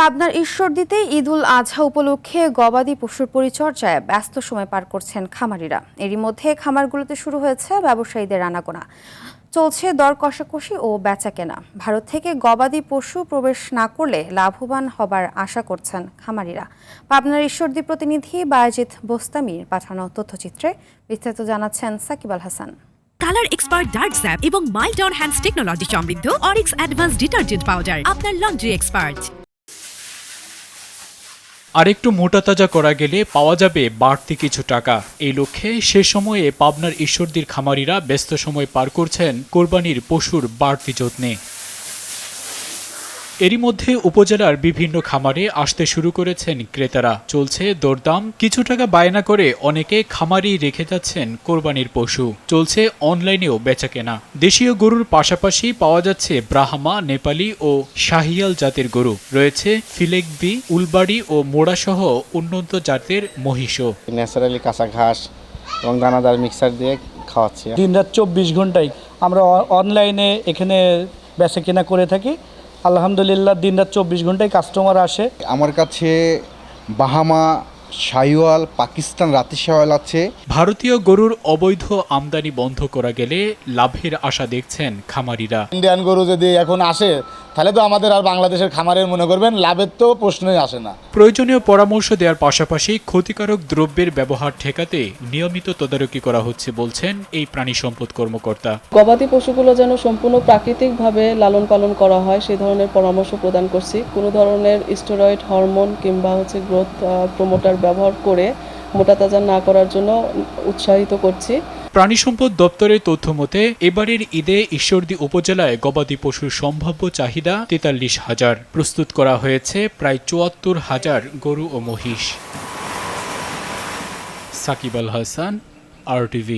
পাবনার ঈশ্বরদীতে ঈদুল আজহা উপলক্ষে গবাদি পশুর পরিচর্যায় ব্যস্ত সময় পার করছেন খামারিরা। এরই মধ্যে খামারগুলোতে শুরু হয়েছে ব্যবসায়ীদের আনাগোনা। চলছে দর কষাকষি ও বেচাকেনা। ভারত থেকে গবাদি পশু প্রবেশ না করলে লাভবান হবার আশা করছেন খামারিরা। পাবনার ঈশ্বরদী প্রতিনিধি বায়েজিদ বোস্তামির পাঠানো তথ্যচিত্রে বিস্তারিত জানাচ্ছেন Shakib Al Hasan. Colour expert dark স্যাপ এবং মাইল্ড অন হ্যান্ডস টেকনোলজি সমৃদ্ধ অরিক্স অ্যাডভান্স ডিটারজেন্ট পাউডার আপনার লন্ড্রি এক্সপার্ট। আরেকটু মোটা তাজা করা গেলে পাওয়া যাবে বাড়তি কিছু টাকা। এই লক্ষ্যে সে সময়ে পাবনার ঈশ্বরদীর খামারিরা ব্যস্ত সময় পার করছেন কোরবানির পশুর বাড়তি যত্নে। এরই মধ্যে উপজেলার বিভিন্ন খামারে আসতে শুরু করেছেন ক্রেতারা। চলছে দরদাম, কিছু টাকা বায়না করে অনেকে খামারেই রেখে যাচ্ছেন কোরবানির পশু। চলছে অনলাইনেও বেচাকেনা। দেশীয় গরুর পাশাপাশি পাওয়া যাচ্ছে ব্রাহ্মা, নেপালি ও শাহিয়াল জাতের গরু। রয়েছে ফিলেকবি, উলবাড়ি ও মোড়াসহ উন্নত জাতের মহিষও। ন্যাচারালি কাঁচা ঘাস এবং দানাদার মিক্সার দিয়ে খাওয়াচ্ছি। দিনরাত 24 ঘন্টায় আমরা অনলাইনে এখানে বেচাকেনা করে থাকি। আলহামদুলিল্লাহ দিনরাত 24 ঘন্টায় কাস্টমার আসে। আমার কাছে বাহামা, শাহিওয়াল, পাকিস্তান রাতি শাহিওয়াল আছে। ভারতীয় গরুর অবৈধ আমদানি বন্ধ করা গেলে লাভের আশা দেখছেন খামারিরা। ইন্ডিয়ান গরু যদি এখন আসে তাহলে তো আমাদের আর বাংলাদেশের খামারের মনে করবেন লাভের তো প্রশ্নই আসে না। প্রয়োজনীয় পরামর্শ দেওয়ার পাশাপাশি ক্ষতিকারক দ্রব্যের ব্যবহার ঠেকাতে নিয়মিত তদারকি করা হচ্ছে বলছেন এই প্রাণী সম্পদ কর্মকর্তা। গবাদি পশুগুলো যেন সম্পূর্ণ প্রাকৃতিকভাবে লালন পালন করা হয় সে ধরনের পরামর্শ প্রদান করছি। কোনো ধরনের স্টেরয়েড, হরমোন কিংবা গ্রোথ প্রমোটার ব্যবহার করে মোটা তাজা না করার জন্য উৎসাহিত করছি। প্রাণী সম্পদ দপ্তরের তথ্য মতে এবারের ঈদে ঈশ্বরদী উপজেলায় গবাদি পশুর সম্ভাব্য চাহিদা 43,000। প্রস্তুত করা হয়েছে প্রায় 74,000 গরু ও মহিষ। সাকিব আল হাসান, RTV।